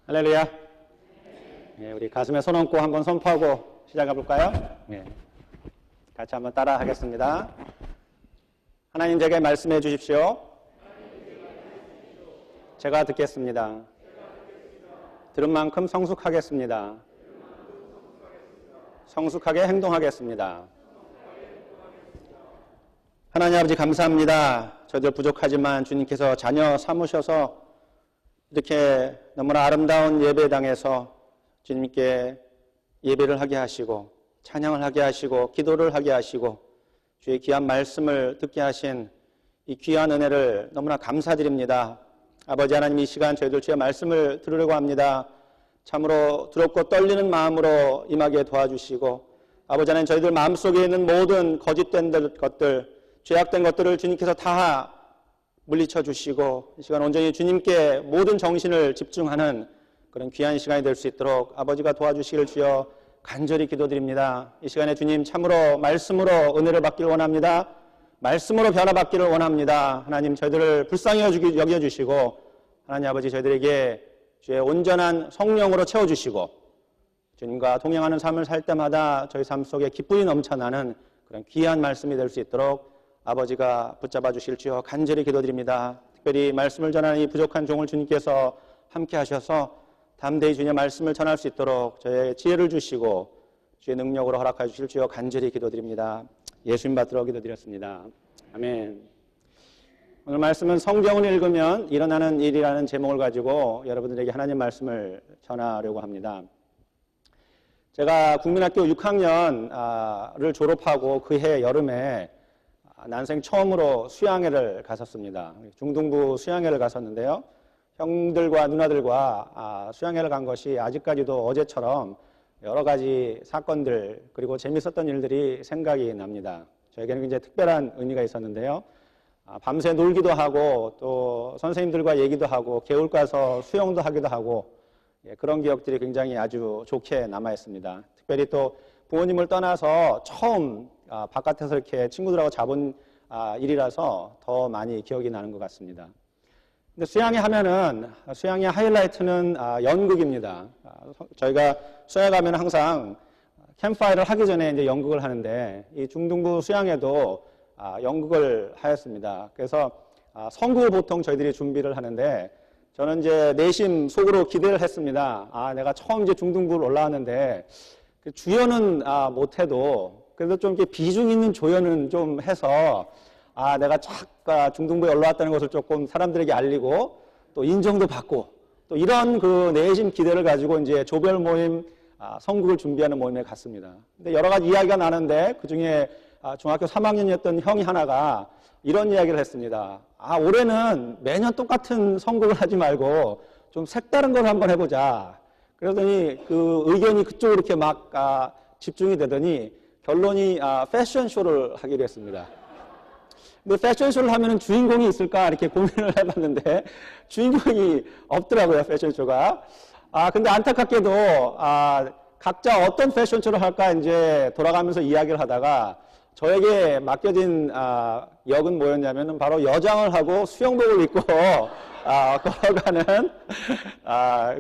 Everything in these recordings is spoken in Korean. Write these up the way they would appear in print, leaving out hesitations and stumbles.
할렐루야. 예, 우리 가슴에 손 얹고 한번 선포하고 시작해 볼까요? 예. 같이 한번 따라 하겠습니다. 하나님 제게 말씀해 주십시오. 제가 듣겠습니다. 들은 만큼 성숙하겠습니다. 성숙하게 행동하겠습니다. 하나님 아버지 감사합니다. 저희들 부족하지만 주님께서 자녀 삼으셔서 이렇게 너무나 아름다운 예배당에서 주님께 예배를 하게 하시고 찬양을 하게 하시고 기도를 하게 하시고 주의 귀한 말씀을 듣게 하신 이 귀한 은혜를 너무나 감사드립니다. 아버지 하나님 이 시간 저희들 주의 말씀을 들으려고 합니다. 참으로 두렵고 떨리는 마음으로 임하게 도와주시고 아버지 하나님 저희들 마음속에 있는 모든 거짓된 것들 죄악된 것들을 주님께서 다 물리쳐 주시고 이 시간 온전히 주님께 모든 정신을 집중하는 그런 귀한 시간이 될 수 있도록 아버지가 도와주시기를 주여 간절히 기도드립니다. 이 시간에 주님 참으로 말씀으로 은혜를 받기를 원합니다. 말씀으로 변화받기를 원합니다. 하나님 저희들을 불쌍히 여겨주시고 하나님 아버지 저희들에게 주의 온전한 성령으로 채워주시고 주님과 동행하는 삶을 살 때마다 저희 삶 속에 기쁨이 넘쳐나는 그런 귀한 말씀이 될 수 있도록 아버지가 붙잡아 주실 주여 간절히 기도드립니다. 특별히 말씀을 전하는 이 부족한 종을 주님께서 함께 하셔서 담대히 주님의 말씀을 전할 수 있도록 저의 지혜를 주시고 주의 능력으로 허락해 주실 주여 간절히 기도드립니다. 예수님 받들어 기도드렸습니다. 아멘. 오늘 말씀은 성경을 읽으면 일어나는 일이라는 제목을 가지고 여러분들에게 하나님 말씀을 전하려고 합니다. 제가 국민학교 6학년을 졸업하고 그해 여름에 난생 처음으로 수양회를 갔었습니다. 중등부 수양회를 갔었는데요. 형들과 누나들과 수양회를 간 것이 아직까지도 어제처럼 여러 가지 사건들 그리고 재밌었던 일들이 생각이 납니다. 저에게는 굉장히 특별한 의미가 있었는데요. 밤새 놀기도 하고 또 선생님들과 얘기도 하고 개울 가서 수영도 하기도 하고 그런 기억들이 굉장히 아주 좋게 남아 있습니다. 특별히 또 부모님을 떠나서 처음 바깥에서 이렇게 친구들하고 잡은 일이라서 더 많이 기억이 나는 것 같습니다. 근데 수양회 하면은 수양회 하이라이트는 연극입니다. 저희가 수양회 가면 항상 캠프파이어를 하기 전에 이제 연극을 하는데 이 중등부 수양회도 연극을 하였습니다. 그래서 선곡을 보통 저희들이 준비를 하는데 저는 이제 내심 속으로 기대를 했습니다. 내가 처음 이제 중등부를 올라왔는데 주연은 못해도 그래도 좀 이렇게 비중 있는 조연은 좀 해서 내가 중등부에 올라왔다는 것을 조금 사람들에게 알리고 또 인정도 받고 또 이런 그 내심 기대를 가지고 이제 조별 모임 선곡을 준비하는 모임에 갔습니다. 근데 여러 가지 이야기가 나는데 그 중에 중학교 3학년이었던 형이 하나가 이런 이야기를 했습니다. 올해는 매년 똑같은 선곡을 하지 말고 좀 색다른 걸 한번 해보자. 그러더니 그 의견이 그쪽으로 이렇게 막 집중이 되더니 결론이 패션쇼를 하기로 했습니다. 근데 패션쇼를 하면은 주인공이 있을까 이렇게 고민을 해봤는데 주인공이 없더라고요, 패션쇼가. 근데 안타깝게도 각자 어떤 패션쇼를 할까 이제 돌아가면서 이야기를 하다가 저에게 맡겨진 역은 뭐였냐면은 바로 여장을 하고 수영복을 입고 걸어가는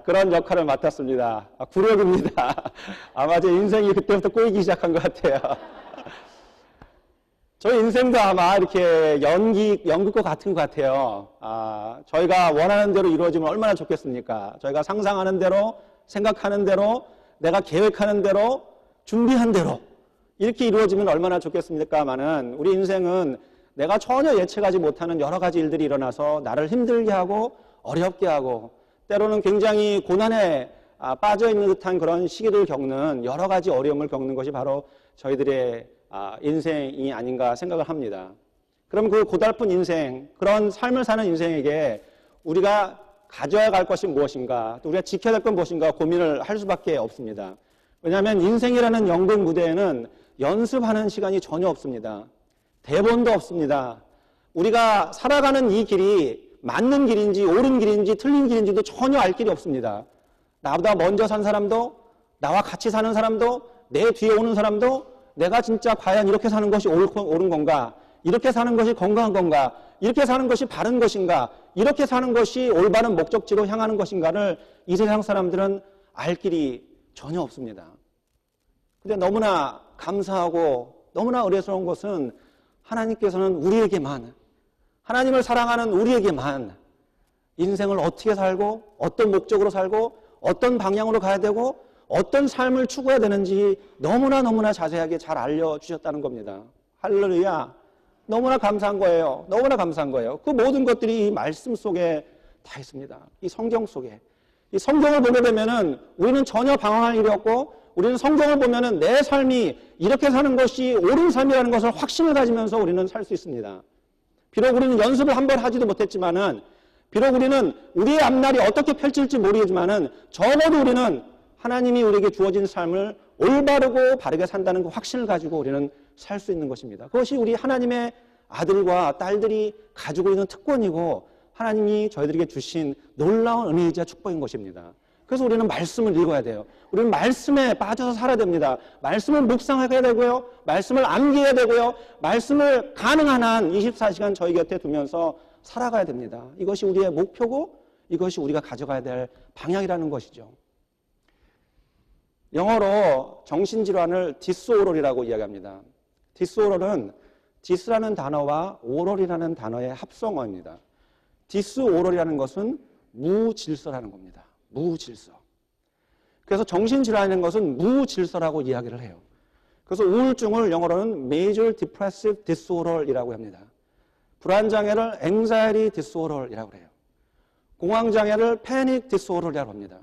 그런 역할을 맡았습니다. 굴욕입니다. 아마 제 인생이 그때부터 꼬이기 시작한 것 같아요. 저희 인생도 아마 이렇게 연극과 같은 것 같아요. 저희가 원하는 대로 이루어지면 얼마나 좋겠습니까? 저희가 상상하는 대로, 생각하는 대로, 내가 계획하는 대로, 준비한 대로 이렇게 이루어지면 얼마나 좋겠습니까마는 우리 인생은 내가 전혀 예측하지 못하는 여러 가지 일들이 일어나서 나를 힘들게 하고 어렵게 하고 때로는 굉장히 고난에 빠져 있는 듯한 그런 시기를 겪는 여러 가지 어려움을 겪는 것이 바로 저희들의 인생이 아닌가 생각을 합니다. 그럼 그 고달픈 인생, 그런 삶을 사는 인생에게 우리가 가져야 할 것이 무엇인가, 또 우리가 지켜야 할 건 무엇인가 고민을 할 수밖에 없습니다. 왜냐하면 인생이라는 연극 무대에는 연습하는 시간이 전혀 없습니다. 대본도 없습니다. 우리가 살아가는 이 길이 맞는 길인지 옳은 길인지 틀린 길인지도 전혀 알 길이 없습니다. 나보다 먼저 산 사람도 나와 같이 사는 사람도 내 뒤에 오는 사람도 내가 진짜 과연 이렇게 사는 것이 옳은 건가 이렇게 사는 것이 건강한 건가? 이렇게 사는 것이 바른 것인가? 이렇게 사는 것이 올바른 목적지로 향하는 것인가를 이 세상 사람들은 알 길이 전혀 없습니다. 근데 너무나 감사하고 너무나 의뢰스러운 것은 하나님께서는 우리에게만, 하나님을 사랑하는 우리에게만 인생을 어떻게 살고 어떤 목적으로 살고 어떤 방향으로 가야 되고 어떤 삶을 추구해야 되는지 너무나 자세하게 잘 알려주셨다는 겁니다. 할렐루야. 너무나 감사한 거예요. 너무나 감사한 거예요. 그 모든 것들이 이 말씀 속에 다 있습니다. 이 성경 속에. 이 성경을 보게 되면은 우리는 전혀 방황할 일이 없고, 우리는 성경을 보면은 내 삶이 이렇게 사는 것이 옳은 삶이라는 것을 확신을 가지면서 우리는 살 수 있습니다. 비록 우리는 연습을 한번 하지도 못했지만은, 비록 우리는 우리의 앞날이 어떻게 펼칠지 모르겠지만은, 적어도 우리는 하나님이 우리에게 주어진 삶을 올바르고 바르게 산다는 그 확신을 가지고 우리는 살 수 있는 것입니다. 그것이 우리 하나님의 아들과 딸들이 가지고 있는 특권이고 하나님이 저희들에게 주신 놀라운 은혜이자 축복인 것입니다. 그래서 우리는 말씀을 읽어야 돼요. 우리는 말씀에 빠져서 살아야 됩니다. 말씀을 묵상하게 되고요. 말씀을 암기해야 되고요. 말씀을 가능한 한 24시간 저희 곁에 두면서 살아가야 됩니다. 이것이 우리의 목표고 이것이 우리가 가져가야 될 방향이라는 것이죠. 영어로 정신질환을 디스오럴이라고 이야기합니다. 디스오럴은 디스라는 단어와 오럴이라는 단어의 합성어입니다. 디스오럴이라는 것은 무질서라는 겁니다. 무질서. 그래서 정신질환이라는 것은 무질서라고 이야기를 해요. 그래서 우울증을 영어로는 Major Depressive Disorder이라고 합니다. 불안장애를 Anxiety Disorder이라고 해요. 공황장애를 Panic Disorder이라고 합니다.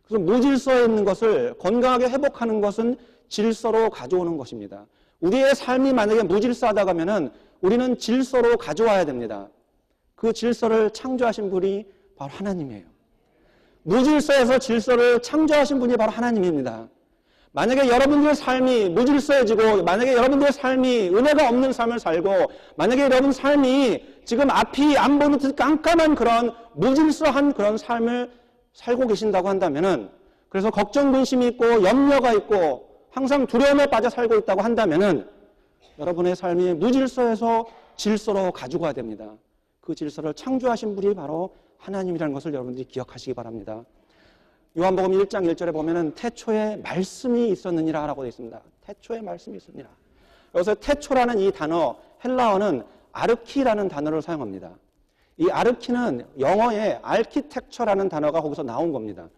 그래서 무질서에 있는 것을 건강하게 회복하는 것은 질서로 가져오는 것입니다. 우리의 삶이 만약에 무질서하다고 하면은 우리는 질서로 가져와야 됩니다. 그 질서를 창조하신 분이 바로 하나님이에요. 무질서에서 질서를 창조하신 분이 바로 하나님입니다. 만약에 여러분들의 삶이 무질서해지고, 만약에 여러분들의 삶이 은혜가 없는 삶을 살고, 만약에 여러분 삶이 지금 앞이 안 보는 듯 깜깜한 그런 무질서한 그런 삶을 살고 계신다고 한다면은, 그래서 걱정, 근심이 있고 염려가 있고 항상 두려움에 빠져 살고 있다고 한다면은 여러분의 삶이 무질서에서 질서로 가지고 와야 됩니다. 그 질서를 창조하신 분이 바로 하나님이라는 것을 여러분들이 기억하시기 바랍니다. 요한복음 1장 1절에 보면은 태초에 말씀이 있었느니라 라고 되어 있습니다. 태초에 말씀이 있었느니라. 여기서 태초라는 이 단어, 헬라어는 아르키라는 단어를 사용합니다. 이 아르키는 영어의 아키텍처라는 단어가 거기서 나온 겁니다.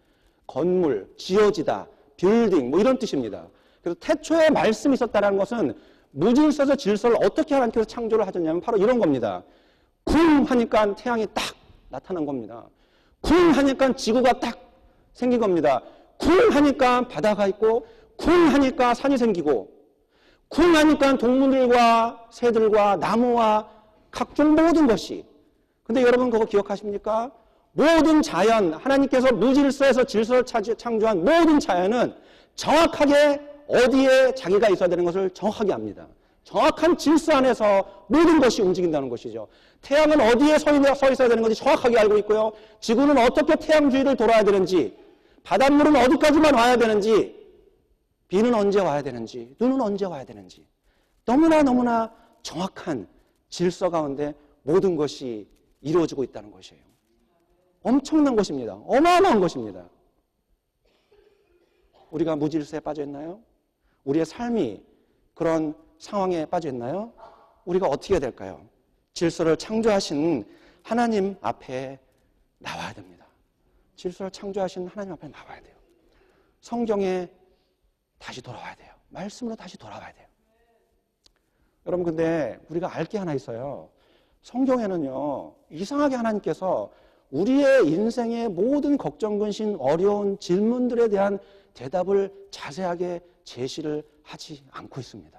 건물, 지어지다, 빌딩 뭐 이런 뜻입니다. 그래서 태초에 말씀이 있었다는 것은 무질서에서 질서를 어떻게 하나님께서 창조를 하셨냐면 바로 이런 겁니다. 쿵 하니까 태양이 딱 나타난 겁니다. 쿵 하니까 지구가 딱 생긴 겁니다. 쿵 하니까 바다가 있고, 쿵 하니까 산이 생기고, 쿵 하니까 동물들과 새들과 나무와 각종 모든 것이. 근데 여러분 그거 기억하십니까? 모든 자연, 하나님께서 무질서에서 질서를 창조한 모든 자연은 정확하게 어디에 자기가 있어야 되는 것을 정확하게 압니다. 정확한 질서 안에서 모든 것이 움직인다는 것이죠. 태양은 어디에 서 있어야 되는 건지 정확하게 알고 있고요. 지구는 어떻게 태양 주위를 돌아야 되는지, 바닷물은 어디까지만 와야 되는지, 비는 언제 와야 되는지, 눈은 언제 와야 되는지 너무나 정확한 질서 가운데 모든 것이 이루어지고 있다는 것이에요. 엄청난 것입니다. 어마어마한 것입니다. 우리가 무질서에 빠져 있나요? 우리의 삶이 그런 상황에 빠져 있나요? 우리가 어떻게 해야 될까요? 질서를 창조하신 하나님 앞에 나와야 됩니다. 질서를 창조하신 하나님 앞에 나와야 돼요. 성경에 다시 돌아와야 돼요. 말씀으로 다시 돌아와야 돼요. 여러분 근데 우리가 알 게 하나 있어요. 성경에는요, 이상하게 하나님께서 우리의 인생의 모든 걱정, 근심, 어려운 질문들에 대한 대답을 자세하게 제시를 하지 않고 있습니다.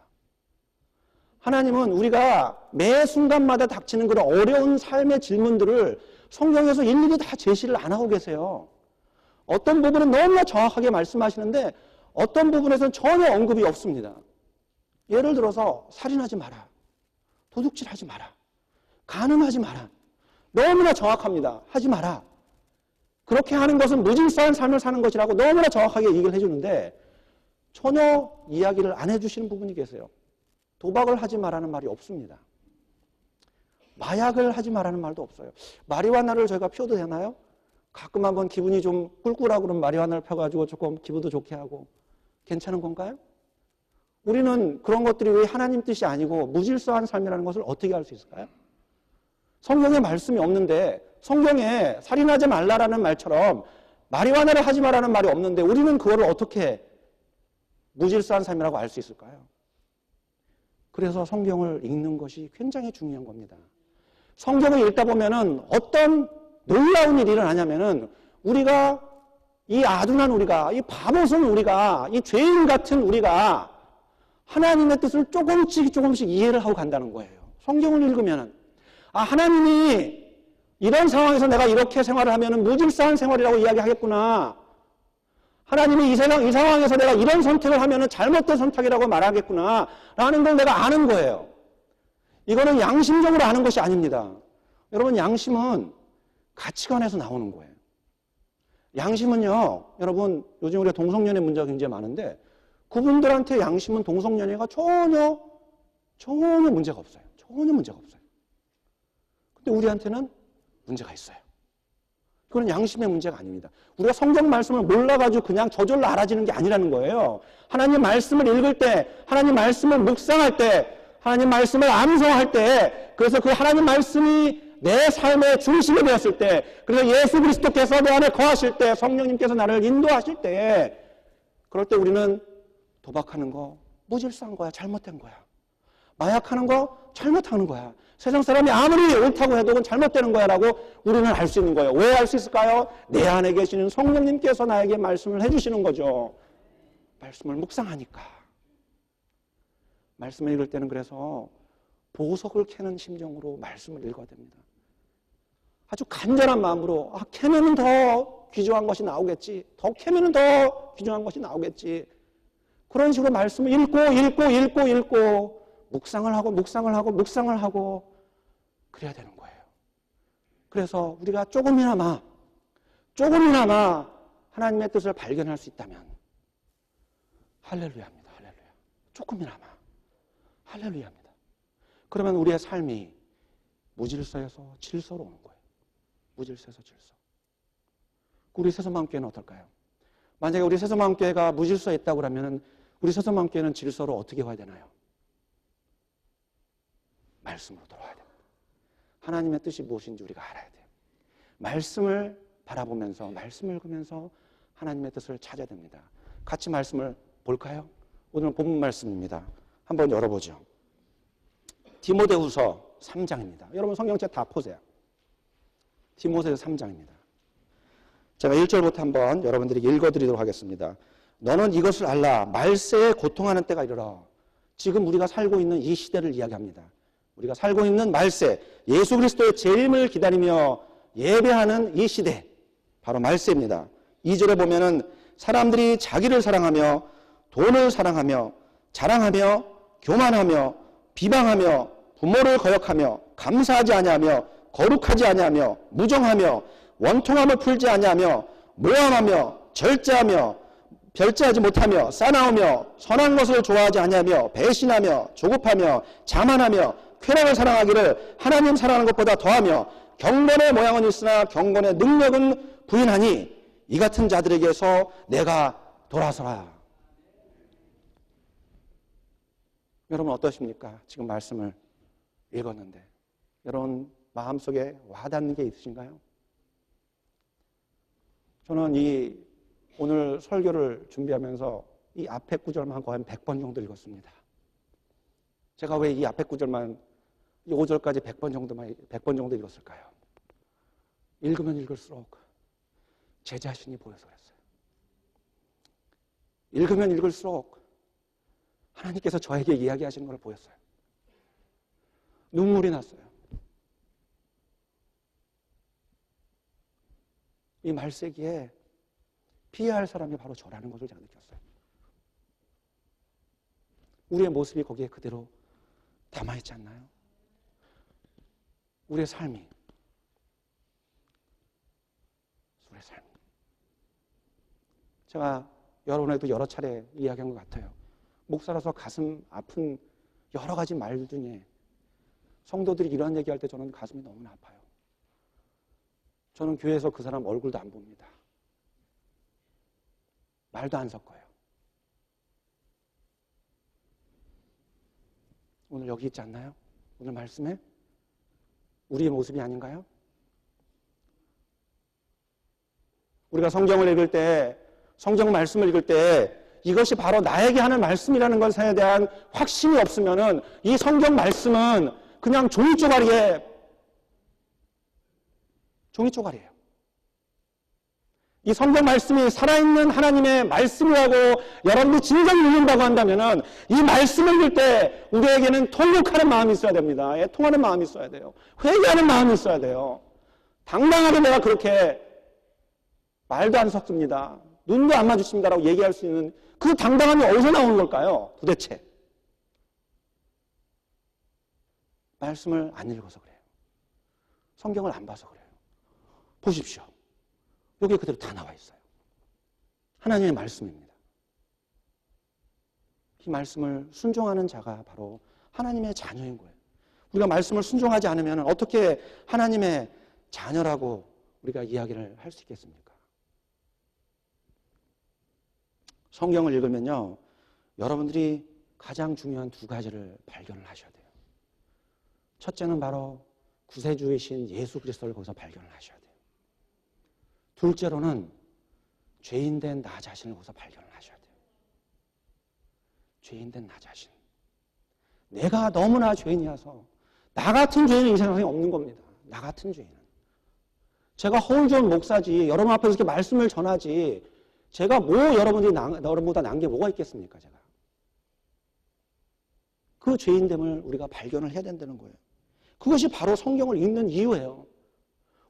하나님은 우리가 매 순간마다 닥치는 그런 어려운 삶의 질문들을 성경에서 일일이 다 제시를 안 하고 계세요. 어떤 부분은 너무나 정확하게 말씀하시는데 어떤 부분에서는 전혀 언급이 없습니다. 예를 들어서 살인하지 마라, 도둑질하지 마라, 간음하지 마라. 너무나 정확합니다. 하지 마라. 그렇게 하는 것은 무질서한 삶을 사는 것이라고 너무나 정확하게 얘기를 해주는데 전혀 이야기를 안 해주시는 부분이 계세요. 도박을 하지 마라는 말이 없습니다. 마약을 하지 말라는 말도 없어요. 마리화나를 저희가 피워도 되나요? 가끔 한번 기분이 좀 꿀꿀하고 그런 마리화나를 펴가지고 조금 기분도 좋게 하고 괜찮은 건가요? 우리는 그런 것들이 왜 하나님 뜻이 아니고 무질서한 삶이라는 것을 어떻게 알 수 있을까요? 성경에 말씀이 없는데 성경에 살인하지 말라라는 말처럼 마리화나를 하지 말라는 말이 없는데 우리는 그거를 어떻게 무질서한 삶이라고 알 수 있을까요? 그래서 성경을 읽는 것이 굉장히 중요한 겁니다. 성경을 읽다 보면은 어떤 놀라운 일이 일어나냐면은 우리가 이 아둔한 우리가, 이 바보선 우리가, 이 죄인 같은 우리가 하나님의 뜻을 조금씩 이해를 하고 간다는 거예요. 성경을 읽으면은 하나님이 이런 상황에서 내가 이렇게 생활을 하면은 무질서한 생활이라고 이야기하겠구나. 하나님이 이 상황에서 내가 이런 선택을 하면은 잘못된 선택이라고 말하겠구나. 라는 걸 내가 아는 거예요. 이거는 양심적으로 아는 것이 아닙니다. 여러분, 양심은 가치관에서 나오는 거예요. 양심은요, 여러분, 요즘 우리가 동성연애 문제가 굉장히 많은데, 그분들한테 양심은 동성연애가 전혀 문제가 없어요. 전혀 문제가 없어요. 근데 우리한테는 문제가 있어요. 그건 양심의 문제가 아닙니다. 우리가 성경 말씀을 몰라가지고 그냥 저절로 알아지는 게 아니라는 거예요. 하나님 말씀을 읽을 때, 하나님 말씀을 묵상할 때, 하나님 말씀을 암송할 때, 그래서 그 하나님 말씀이 내 삶의 중심이 되었을 때, 그래서 예수 그리스도께서 내 안에 거하실 때, 성령님께서 나를 인도하실 때, 그럴 때 우리는 도박하는 거 무질서한 거야, 잘못된 거야. 마약하는 거 잘못하는 거야. 세상 사람이 아무리 옳다고 해도 그건 잘못되는 거야 라고 우리는 알 수 있는 거예요. 왜 알 수 있을까요? 내 안에 계시는 성령님께서 나에게 말씀을 해주시는 거죠. 말씀을 묵상하니까. 말씀을 읽을 때는 그래서 보석을 캐는 심정으로 말씀을 읽어야 됩니다. 아주 간절한 마음으로 캐면은 더 귀중한 것이 나오겠지. 더 캐면은 더 귀중한 것이 나오겠지. 그런 식으로 말씀을 읽고 묵상을 하고 그래야 되는 거예요. 그래서 우리가 조금이나마 하나님의 뜻을 발견할 수 있다면 할렐루야입니다. 할렐루야. 조금이나마 할렐루야입니다. 그러면 우리의 삶이 무질서에서 질서로 오는 거예요. 무질서에서 질서. 우리 새소마음교회는 어떨까요? 만약에 우리 새소마음교회가 무질서에 있다고 그러면 우리 새소마음교회는 질서로 어떻게 와야 되나요? 말씀으로 돌아와야 됩니다. 하나님의 뜻이 무엇인지 우리가 알아야 돼요. 말씀을 바라보면서 말씀을 읽으면서 하나님의 뜻을 찾아야 됩니다. 같이 말씀을 볼까요? 오늘 본문 말씀입니다. 한번 열어보죠. 디모데후서 3장입니다. 여러분 성경책 다 보세요. 디모데후서 3장입니다. 제가 1절부터 한번 여러분들에게 읽어드리도록 하겠습니다. 너는 이것을 알라. 말세에 고통하는 때가 이르러. 지금 우리가 살고 있는 이 시대를 이야기합니다. 우리가 살고 있는 말세, 예수 그리스도의 재림을 기다리며 예배하는 이 시대, 바로 말세입니다. 2절에 보면은 사람들이 자기를 사랑하며 돈을 사랑하며 자랑하며 교만하며 비방하며 부모를 거역하며 감사하지 아니하며 거룩하지 아니하며 무정하며 원통함을 풀지 아니하며 모함하며 절제하지 못하며 싸나우며 선한 것을 좋아하지 아니하며 배신하며 조급하며 자만하며 쾌락을 사랑하기를 하나님 사랑하는 것보다 더하며 경건의 모양은 있으나 경건의 능력은 부인하니 이 같은 자들에게서 내가 돌아서라. 여러분 어떠십니까? 지금 말씀을 읽었는데 여러분 마음속에 와닿는 게 있으신가요? 저는 이 오늘 설교를 준비하면서 이 앞에 구절만 거의 한 100번 정도 읽었습니다. 제가 왜 이 앞에 구절만 이 5절까지 100번 정도 읽었을까요? 읽으면 읽을수록 제 자신이 보여서 그랬어요. 읽으면 읽을수록 하나님께서 저에게 이야기하시는 걸 보였어요. 눈물이 났어요. 이 말세기에 피해야 할 사람이 바로 저라는 것을 제가 느꼈어요. 우리의 모습이 거기에 그대로 담아있지 않나요? 우리의 삶이. 제가 여러분에게도 여러 차례 이야기한 것 같아요. 목사라서 가슴 아픈 여러 가지 말 중에 성도들이 이런 얘기할 때 저는 가슴이 너무나 아파요. 저는 교회에서 그 사람 얼굴도 안 봅니다. 말도 안 섞어요. 오늘 여기 있지 않나요? 오늘 말씀에 우리의 모습이 아닌가요? 우리가 성경을 읽을 때, 성경 말씀을 읽을 때 이것이 바로 나에게 하는 말씀이라는 것에 대한 확신이 없으면은 이 성경 말씀은 그냥 종이 쪼가리예요. 이 성경 말씀이 살아있는 하나님의 말씀이라고 여러분들이 진정 믿는다고 한다면은 이 말씀을 읽을 때 우리에게는 통곡하는 마음이 있어야 됩니다. 애통하는 마음이 있어야 돼요. 회개하는 마음이 있어야 돼요. 당당하게 내가 그렇게 말도 안 섞습니다. 눈도 안 마주칩니다라고 얘기할 수 있는 그 당당함이 어디서 나오는 걸까요? 도대체. 말씀을 안 읽어서 그래요. 성경을 안 봐서 그래요. 보십시오. 여기에 그대로 다 나와 있어요. 하나님의 말씀입니다. 이 말씀을 순종하는 자가 바로 하나님의 자녀인 거예요. 우리가 말씀을 순종하지 않으면 어떻게 하나님의 자녀라고 우리가 이야기를 할 수 있겠습니까? 성경을 읽으면요, 여러분들이 가장 중요한 두 가지를 발견을 하셔야 돼요. 첫째는 바로 구세주이신 예수 그리스도를 거기서 발견을 하셔야 돼요. 둘째로는 죄인된 나 자신을 거기서 발견을 하셔야 돼요. 죄인된 나 자신. 내가 너무나 죄인이어서 나 같은 죄인은 이 세상에 없는 겁니다. 나 같은 죄인은. 제가 허울 좋은 목사지, 여러분 앞에서 이렇게 말씀을 전하지, 제가 뭐 여러분보다 난 게 뭐가 있겠습니까, 제가. 그 죄인됨을 우리가 발견을 해야 된다는 거예요. 그것이 바로 성경을 읽는 이유예요.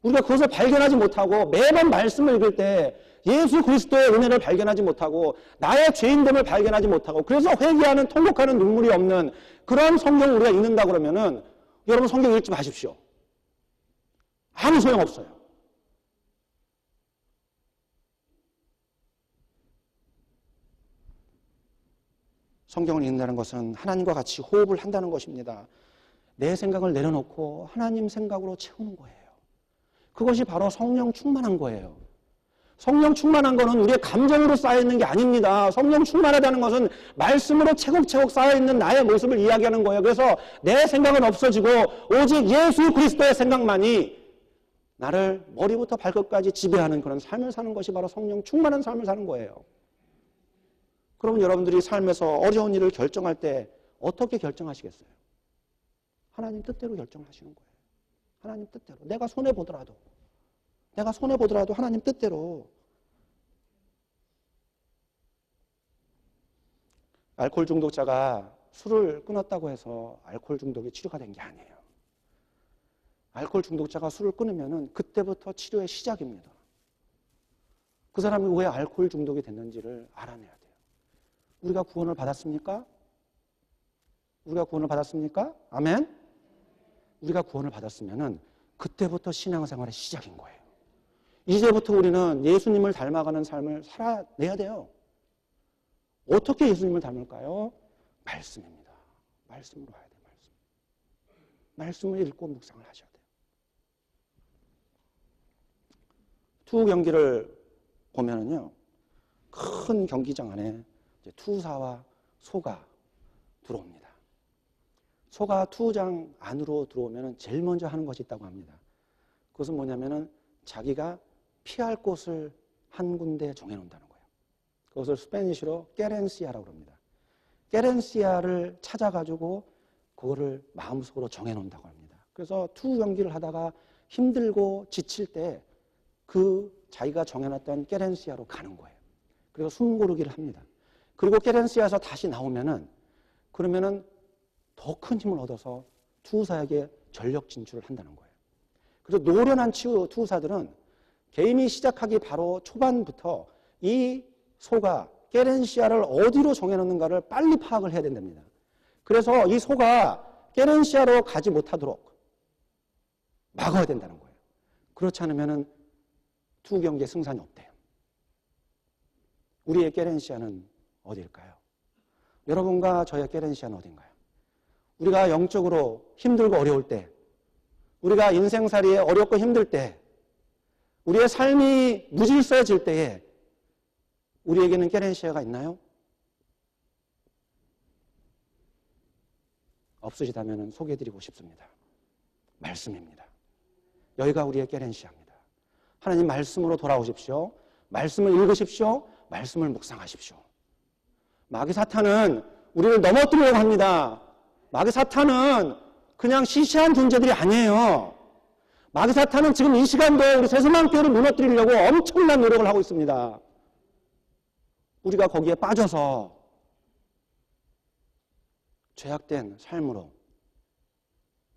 우리가 그것을 발견하지 못하고 매번 말씀을 읽을 때 예수 그리스도의 은혜를 발견하지 못하고 나의 죄인됨을 발견하지 못하고 그래서 회개하는 통곡하는 눈물이 없는 그런 성경을 우리가 읽는다 그러면은 여러분 성경 읽지 마십시오. 아무 소용없어요. 성경을 읽는다는 것은 하나님과 같이 호흡을 한다는 것입니다. 내 생각을 내려놓고 하나님 생각으로 채우는 거예요. 그것이 바로 성령 충만한 거예요. 성령 충만한 거는 우리의 감정으로 쌓여있는 게 아닙니다. 성령 충만하다는 것은 말씀으로 채곡채곡 쌓여있는 나의 모습을 이야기하는 거예요. 그래서 내 생각은 없어지고 오직 예수 그리스도의 생각만이 나를 머리부터 발끝까지 지배하는 그런 삶을 사는 것이 바로 성령 충만한 삶을 사는 거예요. 그러면 여러분들이 삶에서 어려운 일을 결정할 때 어떻게 결정하시겠어요? 하나님 뜻대로 결정하시는 거예요. 하나님 뜻대로. 내가 손해보더라도 하나님 뜻대로. 알코올 중독자가 술을 끊었다고 해서 알코올 중독이 치료가 된 게 아니에요. 알코올 중독자가 술을 끊으면 그때부터 치료의 시작입니다. 그 사람이 왜 알코올 중독이 됐는지를 알아내야 돼요. 우리가 구원을 받았습니까? 우리가 구원을 받았습니까? 아멘? 우리가 구원을 받았으면은 그때부터 신앙생활의 시작인 거예요. 이제부터 우리는 예수님을 닮아가는 삶을 살아내야 돼요. 어떻게 예수님을 닮을까요? 말씀입니다. 말씀으로 와야 돼요. 말씀을 읽고 묵상을 하셔야 돼요. 투 경기를 보면은요, 큰 경기장 안에 이제 투사와 소가 들어옵니다. 소가 투구장 안으로 들어오면 제일 먼저 하는 것이 있다고 합니다. 그것은 뭐냐면은 자기가 피할 곳을 한 군데 정해놓는다는 거예요. 그것을 스페니쉬로 깨렌시아라고 합니다. 깨렌시아를 찾아가지고 그거를 마음속으로 정해놓는다고 합니다. 그래서 투구 경기를 하다가 힘들고 지칠 때 그 자기가 정해놨던 깨렌시아로 가는 거예요. 그래서 숨고르기를 합니다. 그리고 깨렌시아에서 다시 나오면은 그러면은 더 큰 힘을 얻어서 투구사에게 전력 진출을 한다는 거예요. 그래서 노련한 투구사들은 게임이 시작하기 바로 초반부터 이 소가 깨렌시아를 어디로 정해놓는가를 빨리 파악을 해야 된답니다. 그래서 이 소가 깨렌시아로 가지 못하도록 막아야 된다는 거예요. 그렇지 않으면 투구 경기에 승산이 없대요. 우리의 깨렌시아는 어디일까요? 여러분과 저의 깨렌시아는 어딘가요? 우리가 영적으로 힘들고 어려울 때, 우리가 인생살이에 어렵고 힘들 때, 우리의 삶이 무질서해질 때에 우리에게는 깨렌시아가 있나요? 없으시다면 소개해드리고 싶습니다. 말씀입니다. 여기가 우리의 깨렌시아입니다. 하나님 말씀으로 돌아오십시오. 말씀을 읽으십시오. 말씀을 묵상하십시오. 마귀 사탄은 우리를 넘어뜨리려고 합니다. 마귀 사탄은 그냥 시시한 존재들이 아니에요. 마귀 사탄은 지금 이 시간도 우리 새소망교회를 무너뜨리려고 엄청난 노력을 하고 있습니다. 우리가 거기에 빠져서 죄악된 삶으로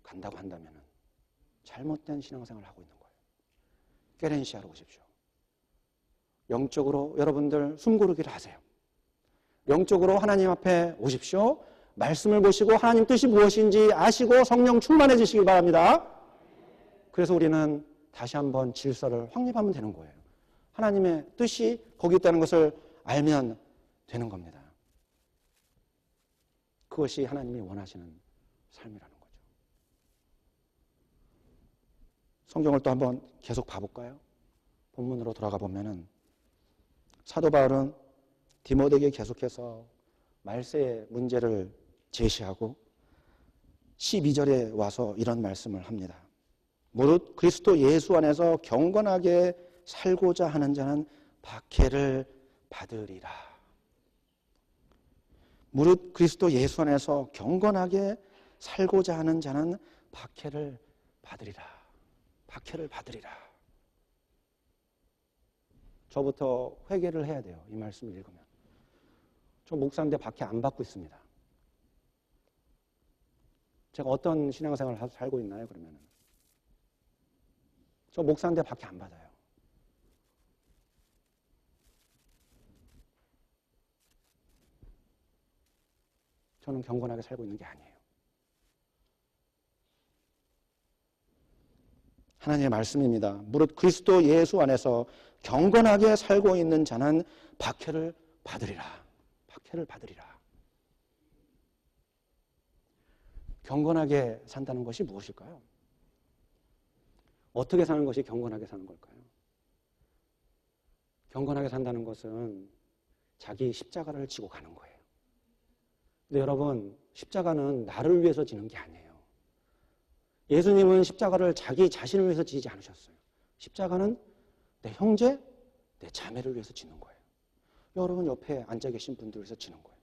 간다고 한다면 잘못된 신앙생활을 하고 있는 거예요. 깨렌시아로 오십시오. 영적으로 여러분들 숨고르기를 하세요. 영적으로 하나님 앞에 오십시오. 말씀을 보시고 하나님 뜻이 무엇인지 아시고 성령 충만해지시기 바랍니다. 그래서 우리는 다시 한번 질서를 확립하면 되는 거예요. 하나님의 뜻이 거기 있다는 것을 알면 되는 겁니다. 그것이 하나님이 원하시는 삶이라는 거죠. 성경을 또 한번 계속 봐볼까요? 본문으로 돌아가 보면은 사도 바울은 디모데에게 계속해서 말세의 문제를 제시하고 12절에 와서 이런 말씀을 합니다. 무릇 그리스도 예수 안에서 경건하게 살고자 하는 자는 박해를 받으리라. 무릇 그리스도 예수 안에서 경건하게 살고자 하는 자는 박해를 받으리라. 박해를 받으리라. 저부터 회개를 해야 돼요. 이 말씀을 읽으면. 저 목사인데 박해 안 받고 있습니다. 제가 어떤 신앙생활을 살고 있나요, 그러면? 저 목사인데 박해 안 받아요. 저는 경건하게 살고 있는 게 아니에요. 하나님의 말씀입니다. 무릇 그리스도 예수 안에서 경건하게 살고 있는 자는 박해를 받으리라. 박해를 받으리라. 경건하게 산다는 것이 무엇일까요? 어떻게 사는 것이 경건하게 사는 걸까요? 경건하게 산다는 것은 자기 십자가를 지고 가는 거예요. 근데 여러분, 십자가는 나를 위해서 지는 게 아니에요. 예수님은 십자가를 자기 자신을 위해서 지지 않으셨어요. 십자가는 내 형제, 내 자매를 위해서 지는 거예요. 여러분 옆에 앉아 계신 분들을 위해서 지는 거예요.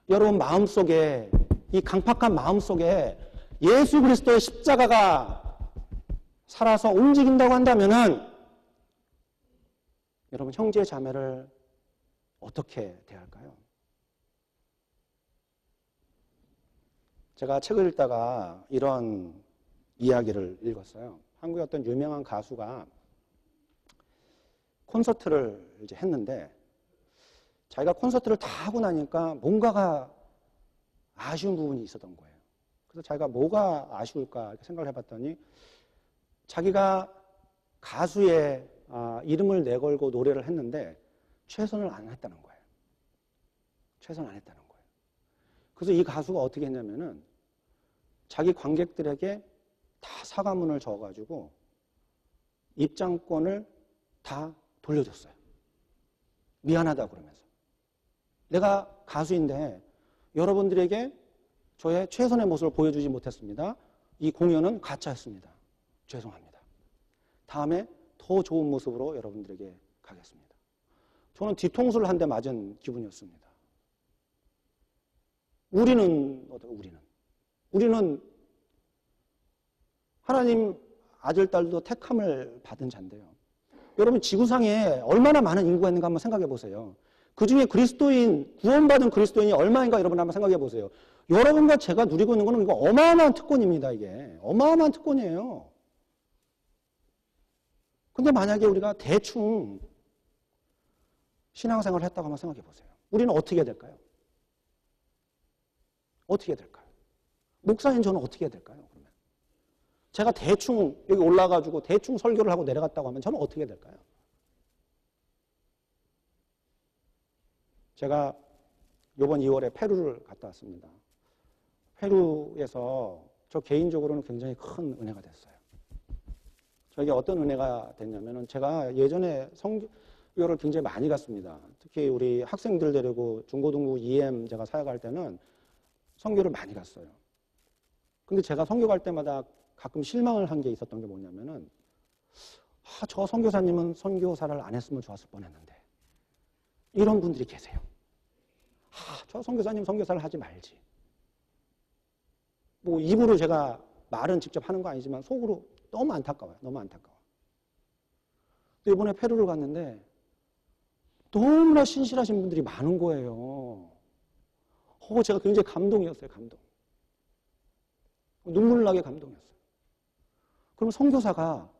여러분 마음속에, 이 강팍한 마음속에 예수 그리스도의 십자가가 살아서 움직인다고 한다면은 여러분 형제 자매를 어떻게 대할까요? 제가 책을 읽다가 이런 이야기를 읽었어요. 한국의 어떤 유명한 가수가 콘서트를 이제 했는데 자기가 콘서트를 다 하고 나니까 뭔가가 아쉬운 부분이 있었던 거예요. 그래서 자기가 뭐가 아쉬울까 이렇게 생각을 해봤더니 자기가 가수의 이름을 내걸고 노래를 했는데 최선을 안 했다는 거예요. 최선을 안 했다는 거예요. 그래서 이 가수가 어떻게 했냐면은 자기 관객들에게 다 사과문을 적어가지고 입장권을 다 돌려줬어요. 미안하다 그러면서. 내가 가수인데 여러분들에게 저의 최선의 모습을 보여주지 못했습니다. 이 공연은 가짜였습니다. 죄송합니다. 다음에 더 좋은 모습으로 여러분들에게 가겠습니다. 저는 뒤통수를 한 대 맞은 기분이었습니다. 우리는 하나님 아들, 딸도 택함을 받은 자인데요. 여러분 지구상에 얼마나 많은 인구가 있는가 한번 생각해 보세요. 그 중에 그리스도인, 구원받은 그리스도인이 얼마인가 여러분 한번 생각해 보세요. 여러분과 제가 누리고 있는 거는 이거 어마어마한 특권입니다, 이게. 어마어마한 특권이에요. 근데 만약에 우리가 대충 신앙생활을 했다고 한번 생각해 보세요. 우리는 어떻게 해야 될까요? 어떻게 해야 될까요? 목사인 저는 어떻게 해야 될까요? 그러면 제가 대충 여기 올라가지고 대충 설교를 하고 내려갔다고 하면 저는 어떻게 해야 될까요? 제가 이번 2월에 페루를 갔다 왔습니다. 페루에서 저 개인적으로는 굉장히 큰 은혜가 됐어요. 저에게 어떤 은혜가 됐냐면은 제가 예전에 성교를 굉장히 많이 갔습니다. 특히 우리 학생들 데리고 중고등부 EM 제가 사역할 때는 성교를 많이 갔어요. 근데 제가 성교 갈 때마다 가끔 실망을 한 게 있었던 게 뭐냐면은 저 선교사님은 선교사를 안 했으면 좋았을 뻔했는데 이런 분들이 계세요. 저 선교사님 선교사를 하지 말지. 뭐 입으로 제가 말은 직접 하는 거 아니지만 속으로 너무 안타까워요. 너무 안타까워. 근데 이번에 페루를 갔는데 너무나 신실하신 분들이 많은 거예요. 제가 굉장히 감동이었어요. 감동. 눈물 나게 감동이었어요. 그럼 선교사가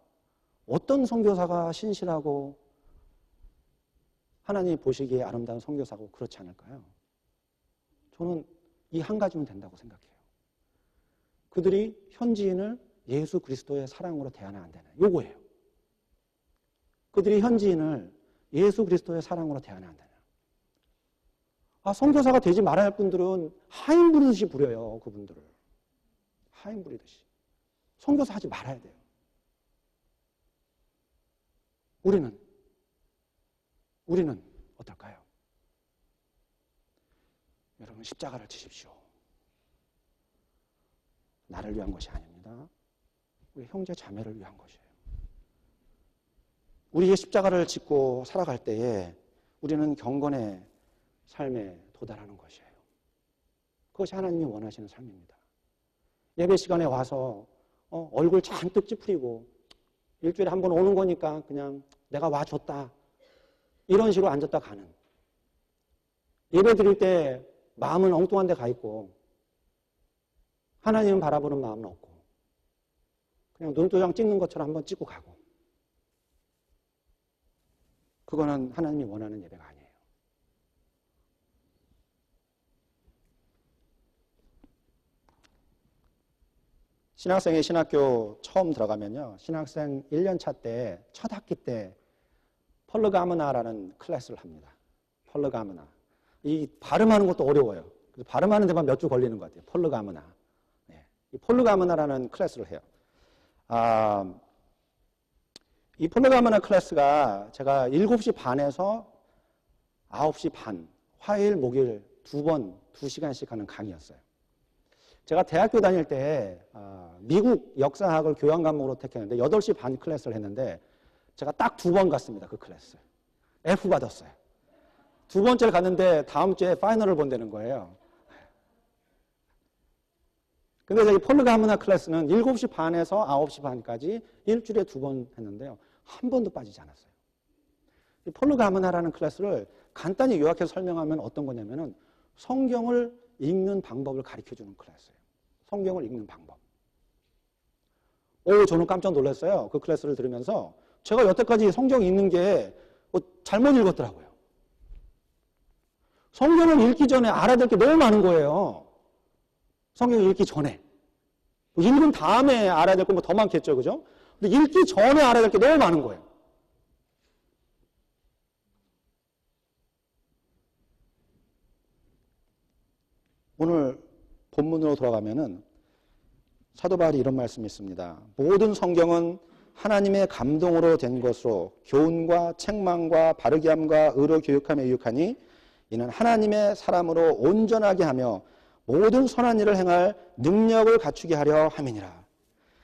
어떤 선교사가 신실하고 하나님이 보시기에 아름다운 선교사고 그렇지 않을까요? 저는 이 한 가지면 된다고 생각해요. 그들이 현지인을 예수 그리스도의 사랑으로 대하나 안 되나 요거예요. 그들이 현지인을 예수 그리스도의 사랑으로 대하나 안 되나. 선교사가 되지 말아야 할 분들은 하인 부르듯이 부려요. 그분들을. 하인 부리듯이. 선교사 하지 말아야 돼요. 우리는 어떨까요? 여러분 십자가를 지십시오. 나를 위한 것이 아닙니다. 우리 형제 자매를 위한 것이에요. 우리의 십자가를 짓고 살아갈 때에 우리는 경건의 삶에 도달하는 것이에요. 그것이 하나님이 원하시는 삶입니다. 예배 시간에 와서 얼굴 잔뜩 찌푸리고 일주일에 한 번 오는 거니까 그냥 내가 와줬다 이런 식으로 앉았다 가는, 예배 드릴 때 마음은 엉뚱한 데 가 있고 하나님은 바라보는 마음은 없고 그냥 눈도장 찍는 것처럼 한번 찍고 가고, 그거는 하나님이 원하는 예배가 아니에요. 신학생이 신학교 처음 들어가면요, 신학생 1년차 때 첫 학기 때 펄르가므나라는 클래스를 합니다. 펄르가므나. 이 발음하는 것도 어려워요. 그래서 발음하는 데만 몇 주 걸리는 것 같아요. 펄르가므나. 네. 이 펄르가므나라는 클래스를 해요. 이 펄르가므나 클래스가 제가 7시 반에서 9시 반, 화요일, 목요일 2번, 2시간씩 하는 강의였어요. 제가 대학교 다닐 때 미국 역사학을 교양 과목으로 택했는데 8시 반 클래스를 했는데 제가 딱 2번 갔습니다. 그 클래스. F 받았어요. 2번째를 갔는데 다음 주에 파이널을 본다는 거예요. 근데 이 펄르가므나 클래스는 7시 반에서 9시 반까지 일주일에 2번 했는데요. 한 번도 빠지지 않았어요. 이 펄르가므나라는 클래스를 간단히 요약해서 설명하면 어떤 거냐면은 성경을 읽는 방법을 가르쳐주는 클래스예요. 성경을 읽는 방법. 저는 깜짝 놀랐어요. 그 클래스를 들으면서 제가 여태까지 성경 읽는 게 잘못 읽었더라고요. 성경을 읽기 전에 알아야 될 게 너무 많은 거예요. 성경을 읽기 전에. 읽은 다음에 알아야 될 건 뭐 더 많겠죠. 그죠? 근데 읽기 전에 알아야 될 게 너무 많은 거예요. 오늘 본문으로 돌아가면은 사도 바울이 이런 말씀이 있습니다. 모든 성경은 하나님의 감동으로 된 것으로 교훈과 책망과 바르게 함과 의로 교육함에 유익하니 이는 하나님의 사람으로 온전하게 하며 모든 선한 일을 행할 능력을 갖추게 하려 함이니라.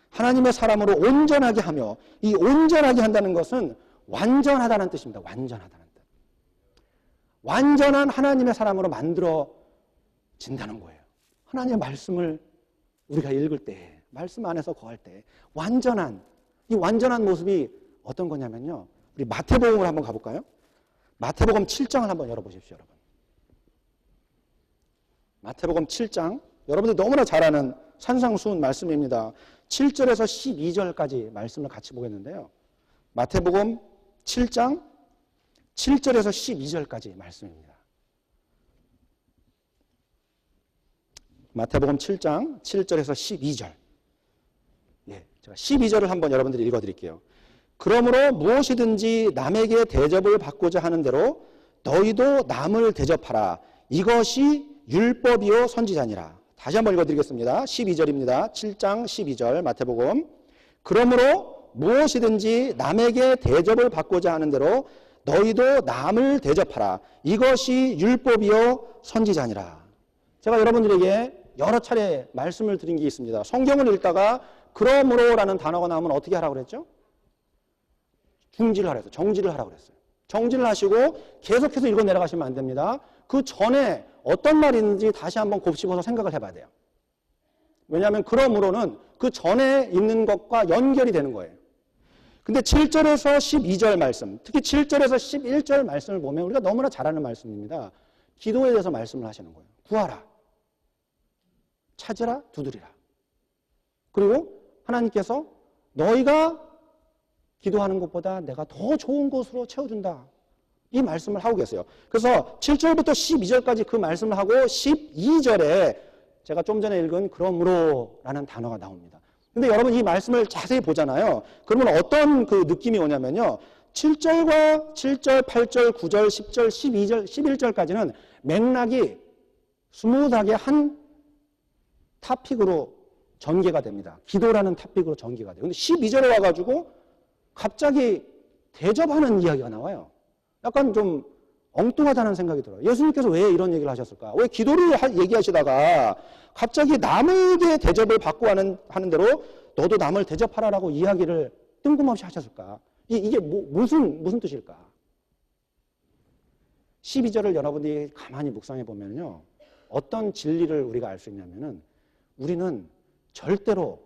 하나님의 사람으로 온전하게 하며, 이 온전하게 한다는 것은 완전하다는 뜻입니다. 완전하다는 뜻. 완전한 하나님의 사람으로 만들어진다는 거예요. 하나님의 말씀을 우리가 읽을 때, 말씀 안에서 거할 때 이 완전한 모습이 어떤 거냐면요, 우리 마태복음을 한번 가볼까요? 마태복음 7장을 한번 열어보십시오. 여러분, 마태복음 7장, 여러분들이 너무나 잘 아는 산상수훈 말씀입니다. 7절에서 12절까지 말씀을 같이 보겠는데요, 마태복음 7장 7절에서 12절까지 말씀입니다. 마태복음 7장 7절에서 12절. 제가 12절을 한번 여러분들이 읽어드릴게요. 그러므로 무엇이든지 남에게 대접을 받고자 하는 대로 너희도 남을 대접하라. 이것이 율법이요 선지자니라. 다시 한번 읽어드리겠습니다. 12절입니다. 7장 12절 마태복음. 그러므로 무엇이든지 남에게 대접을 받고자 하는 대로 너희도 남을 대접하라. 이것이 율법이요 선지자니라. 제가 여러분들에게 여러 차례 말씀을 드린 게 있습니다. 성경을 읽다가 그러므로라는 단어가 나오면 어떻게 하라고 그랬죠? 중지를 하라고 했어요. 정지를 하라고 그랬어요. 정지를 하시고 계속해서 읽어 내려가시면 안 됩니다. 그 전에 어떤 말이 있는지 다시 한번 곱씹어서 생각을 해봐야 돼요. 왜냐하면 그러므로는 그 전에 있는 것과 연결이 되는 거예요. 근데 7절에서 12절 말씀, 특히 7절에서 11절 말씀을 보면 우리가 너무나 잘 아는 말씀입니다. 기도에 대해서 말씀을 하시는 거예요. 구하라, 찾으라, 두드리라. 그리고 하나님께서 너희가 기도하는 것보다 내가 더 좋은 것으로 채워준다. 이 말씀을 하고 계세요. 그래서 7절부터 12절까지 그 말씀을 하고 12절에 제가 좀 전에 읽은 그러므로라는 단어가 나옵니다. 근데 여러분 이 말씀을 자세히 보잖아요. 그러면 어떤 그 느낌이 오냐면요. 7절과 7절, 8절, 9절, 10절, 12절, 11절까지는 맥락이 스무드하게 한 타픽으로 전개가 됩니다. 기도라는 타픽으로 전개가 돼요. 근데 12절에 와가지고 갑자기 대접하는 이야기가 나와요. 약간 좀 엉뚱하다는 생각이 들어요. 예수님께서 왜 이런 얘기를 하셨을까? 왜 기도를 얘기하시다가 갑자기 남에게 대접을 받고 하는 대로 너도 남을 대접하라라고 이야기를 뜬금없이 하셨을까? 이게 무슨 뜻일까? 12절을 여러분들이 가만히 묵상해 보면요. 어떤 진리를 우리가 알 수 있냐면은 우리는 절대로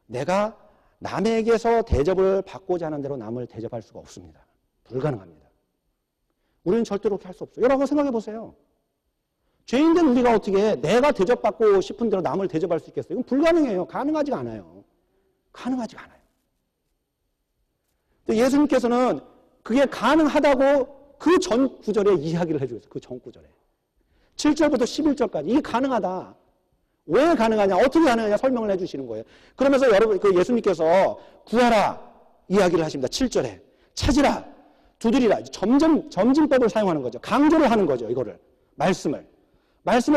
내가 남에게서 대접을 받고자 하는 대로 남을 대접할 수가 없습니다. 불가능합니다. 우리는 절대로 그렇게 할 수 없어요. 여러분 생각해 보세요. 죄인된 우리가 어떻게 내가 대접받고 싶은 대로 남을 대접할 수 있겠어요? 이건 불가능해요. 가능하지가 않아요. 가능하지가 않아요. 예수님께서는 그게 가능하다고 그 전 구절에 이야기를 해주셨어요. 그 전 구절에. 7절부터 11절까지 이게 가능하다. 왜 가능하냐? 어떻게 가능하냐? 설명을 해주시는 거예요. 그러면서 여러분, 그 예수님께서 구하라 이야기를 하십니다. 7절에. 찾으라. 두드리라. 점진법을 사용하는 거죠. 강조를 하는 거죠. 이거를. 말씀을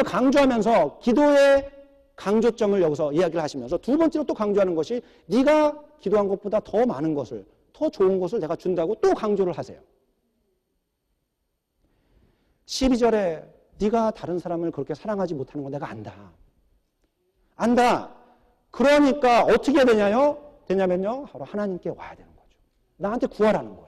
강조하면서 기도의 강조점을 여기서 이야기를 하시면서 두 번째로 또 강조하는 것이 네가 기도한 것보다 더 많은 것을, 더 좋은 것을 내가 준다고 또 강조를 하세요. 12절에 네가 다른 사람을 그렇게 사랑하지 못하는 거 내가 안다. 그러니까 어떻게 되냐면요. 바로 하나님께 와야 되는 거죠. 나한테 구하라는 거예요.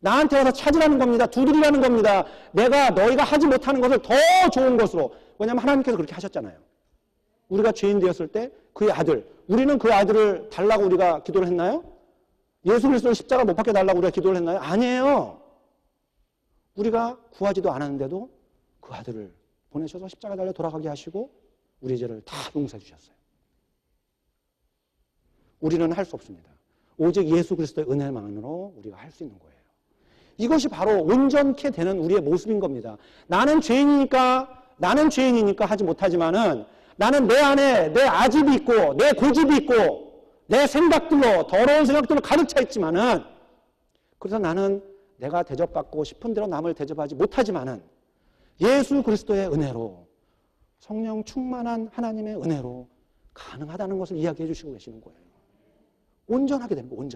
나한테 와서 찾으라는 겁니다. 두드리라는 겁니다. 너희가 하지 못하는 것을 더 좋은 것으로. 왜냐하면 하나님께서 그렇게 하셨잖아요. 우리가 죄인 되었을 때 그의 아들, 우리는 그 아들을 달라고 우리가 기도를 했나요? 예수 그리스도를 십자가 못 박혀 달라고 우리가 기도를 했나요? 아니에요. 우리가 구하지도 않았는데도 그 아들을 보내셔서 십자가 달려 돌아가게 하시고 우리 죄를 다 용서해 주셨어요. 우리는 할 수 없습니다. 오직 예수 그리스도의 은혜만으로 우리가 할 수 있는 거예요. 이것이 바로 온전케 되는 우리의 모습인 겁니다. 나는 죄인이니까 하지 못하지만은 나는 내 안에 내 아집이 있고 내 고집이 있고 내 생각들로 더러운 생각들로 가득 차 있지만은 그래서 나는 내가 대접받고 싶은 대로 남을 대접하지 못하지만은 예수 그리스도의 은혜로 성령 충만한 하나님의 은혜로 가능하다는 것을 이야기해 주시고 계시는 거예요. 온전하게 되는 거예요.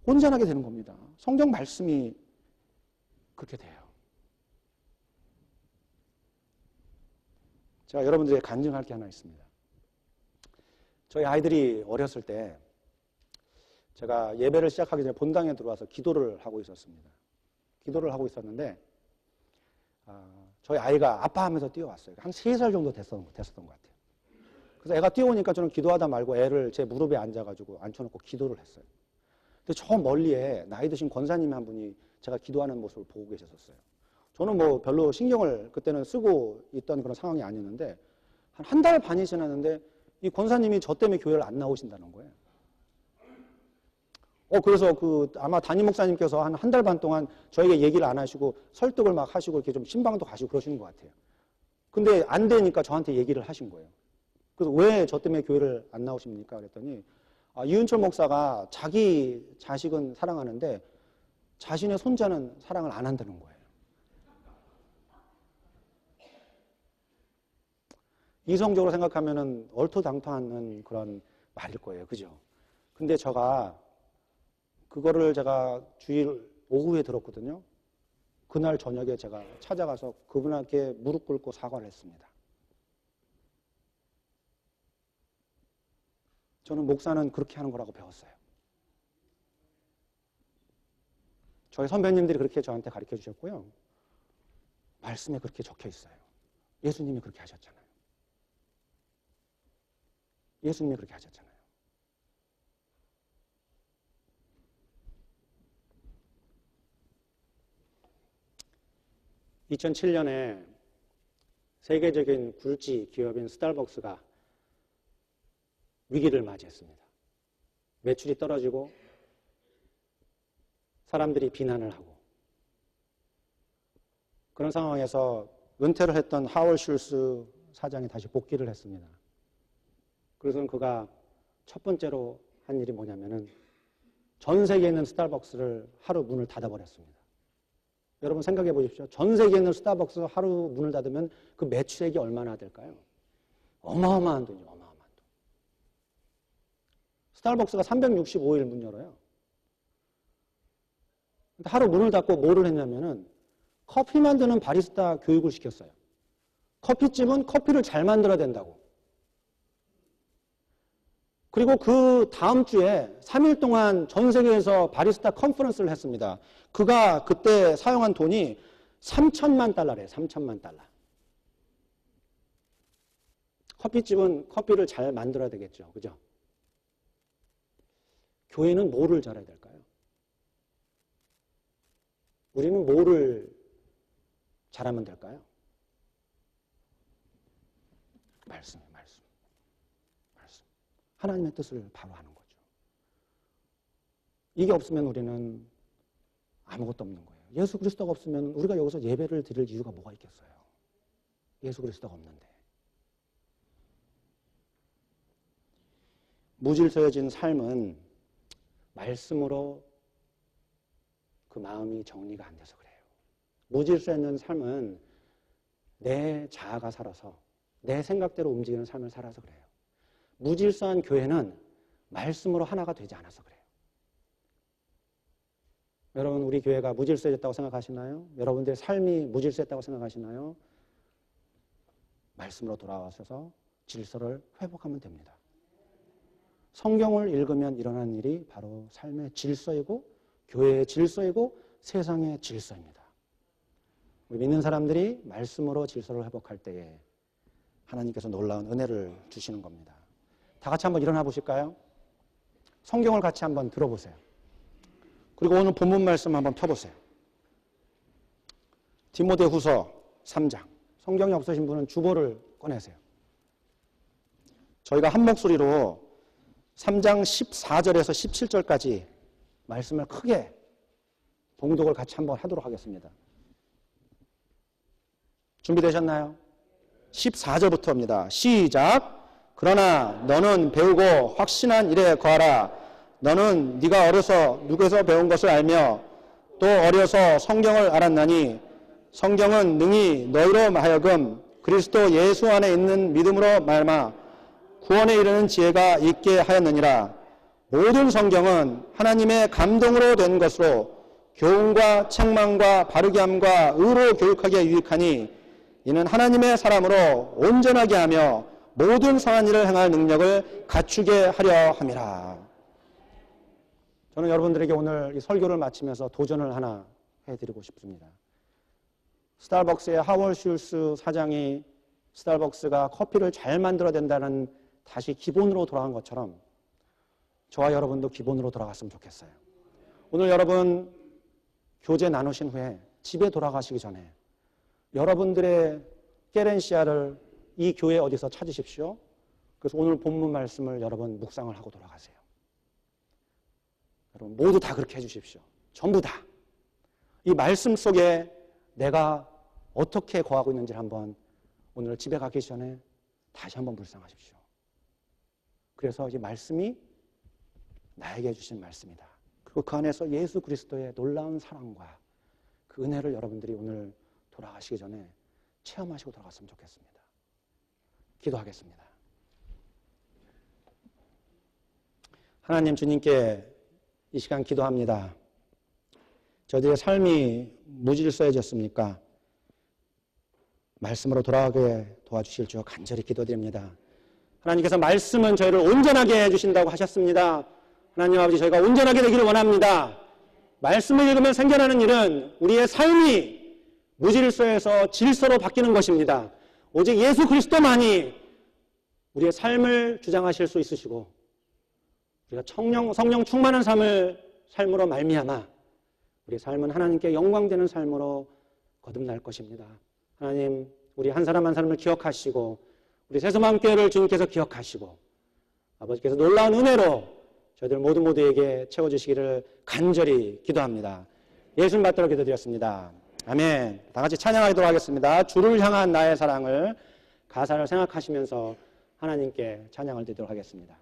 온전하게 되는 겁니다. 성경 말씀이 그렇게 돼요. 제가 여러분들에게 간증할 게 하나 있습니다. 저희 아이들이 어렸을 때 제가 예배를 시작하기 전에 본당에 들어와서 기도를 하고 있었습니다. 기도를 하고 있었는데 저희 아이가 아빠 하면서 뛰어왔어요. 한 3살 정도 됐었던 것 같아요. 그래서 애가 뛰어오니까 저는 기도하다 말고 애를 제 무릎에 앉아가지고 앉혀놓고 기도를 했어요. 근데 저 멀리에 나이 드신 권사님 한 분이 제가 기도하는 모습을 보고 계셨었어요. 저는 뭐 별로 신경을 그때는 쓰고 있던 그런 상황이 아니었는데 한 달 반이 지났는데 이 권사님이 저 때문에 교회를 안 나오신다는 거예요. 그래서 아마 담임 목사님께서 한 달 반 동안 저에게 얘기를 안 하시고 설득을 막 하시고 이렇게 좀 신방도 가시고 그러시는 것 같아요. 근데 안 되니까 저한테 얘기를 하신 거예요. 그래서 왜 저 때문에 교회를 안 나오십니까? 그랬더니 이은철 목사가 자기 자식은 사랑하는데 자신의 손자는 사랑을 안 한다는 거예요. 이성적으로 생각하면은 얼토당토하는 그런 말일 거예요. 그죠? 근데 그거를 제가 주일 오후에 들었거든요. 그날 저녁에 제가 찾아가서 그분에게 무릎 꿇고 사과를 했습니다. 저는 목사는 그렇게 하는 거라고 배웠어요. 저희 선배님들이 그렇게 저한테 가르쳐 주셨고요. 말씀에 그렇게 적혀 있어요. 예수님이 그렇게 하셨잖아요. 예수님이 그렇게 하셨잖아요. 2007년에 세계적인 굴지 기업인 스타벅스가 위기를 맞이했습니다. 매출이 떨어지고 사람들이 비난을 하고 그런 상황에서 은퇴를 했던 하월 슐스 사장이 다시 복귀를 했습니다. 그래서 그가 첫 번째로 한 일이 뭐냐면은 전 세계에 있는 스타벅스를 하루 문을 닫아버렸습니다. 여러분 생각해 보십시오. 전 세계에 있는 스타벅스 하루 문을 닫으면 그 매출액이 얼마나 될까요? 어마어마한 돈이죠. 어마어마한 돈. 스타벅스가 365일 문 열어요. 하루 문을 닫고 뭐를 했냐면은 커피 만드는 바리스타 교육을 시켰어요. 커피집은 커피를 잘 만들어야 된다고. 그리고 그 다음 주에 3일 동안 전 세계에서 바리스타 컨퍼런스를 했습니다. 그가 그때 사용한 돈이 3천만 달러래요. 3천만 달러. 커피집은 커피를 잘 만들어야 되겠죠. 그죠? 교회는 뭐를 잘해야 될까요? 우리는 뭐를 잘하면 될까요? 말씀. 하나님의 뜻을 바로 하는 거죠. 이게 없으면 우리는 아무것도 없는 거예요. 예수 그리스도가 없으면 우리가 여기서 예배를 드릴 이유가 뭐가 있겠어요? 예수 그리스도가 없는데. 무질서해진 삶은 말씀으로 그 마음이 정리가 안 돼서 그래요. 무질서했는 삶은 내 자아가 살아서 내 생각대로 움직이는 삶을 살아서 그래요. 무질서한 교회는 말씀으로 하나가 되지 않아서 그래요. 여러분 우리 교회가 무질서해졌다고 생각하시나요? 여러분들의 삶이 무질서했다고 생각하시나요? 말씀으로 돌아와셔서 질서를 회복하면 됩니다. 성경을 읽으면 일어나는 일이 바로 삶의 질서이고 교회의 질서이고 세상의 질서입니다. 우리 믿는 사람들이 말씀으로 질서를 회복할 때에 하나님께서 놀라운 은혜를 주시는 겁니다. 다 같이 한번 일어나 보실까요? 성경을 같이 한번 들어보세요. 그리고 오늘 본문 말씀 한번 펴보세요. 디모데후서 3장. 성경이 없으신 분은 주보를 꺼내세요. 저희가 한 목소리로 3장 14절에서 17절까지 말씀을 크게 봉독을 같이 한번 하도록 하겠습니다. 준비되셨나요? 14절부터입니다. 시작! 그러나 너는 배우고 확신한 일에 거하라. 너는 네가 어려서 누구에서 배운 것을 알며 또 어려서 성경을 알았나니 성경은 능히 너희로 하여금 그리스도 예수 안에 있는 믿음으로 말미암아 구원에 이르는 지혜가 있게 하였느니라. 모든 성경은 하나님의 감동으로 된 것으로 교훈과 책망과 바르게 함과 의로 교육하기에 유익하니 이는 하나님의 사람으로 온전하게 하며 모든 선한 일을 행할 능력을 갖추게 하려 함이라. 저는 여러분들에게 오늘 이 설교를 마치면서 도전을 하나 해드리고 싶습니다. 스타벅스의 하월 슐스 사장이 스타벅스가 커피를 잘 만들어야 된다는 다시 기본으로 돌아간 것처럼 저와 여러분도 기본으로 돌아갔으면 좋겠어요. 오늘 여러분 교제 나누신 후에 집에 돌아가시기 전에 여러분들의 깨렌시아를 이 교회 어디서 찾으십시오. 그래서 오늘 본문 말씀을 여러분 묵상을 하고 돌아가세요. 여러분 모두 다 그렇게 해주십시오. 전부 다. 이 말씀 속에 내가 어떻게 거하고 있는지를 한번 오늘 집에 가기 전에 다시 한번 묵상하십시오. 그래서 이 말씀이 나에게 주신 말씀이다. 그리고 그 안에서 예수 그리스도의 놀라운 사랑과 그 은혜를 여러분들이 오늘 돌아가시기 전에 체험하시고 돌아갔으면 좋겠습니다. 기도하겠습니다. 하나님, 주님께 이 시간 기도합니다. 저들의 삶이 무질서해졌습니까? 말씀으로 돌아가게 도와주실 줄 간절히 기도드립니다. 하나님께서 말씀은 저희를 온전하게 해주신다고 하셨습니다. 하나님 아버지, 저희가 온전하게 되기를 원합니다. 말씀을 읽으면 생겨나는 일은 우리의 삶이 무질서에서 질서로 바뀌는 것입니다. 오직 예수 그리스도만이 우리의 삶을 주장하실 수 있으시고 우리가 성령 충만한 삶으로 말미암아 우리의 삶은 하나님께 영광되는 삶으로 거듭날 것입니다. 하나님, 우리 한 사람 한 사람을 기억하시고 우리 새소망교회를 주님께서 기억하시고 아버지께서 놀라운 은혜로 저희들 모두에게 채워주시기를 간절히 기도합니다. 예수님 받들어 기도드렸습니다. 아멘. 다 같이 찬양하도록 하겠습니다. 주를 향한 나의 사랑을 가사를 생각하시면서 하나님께 찬양을 드리도록 하겠습니다.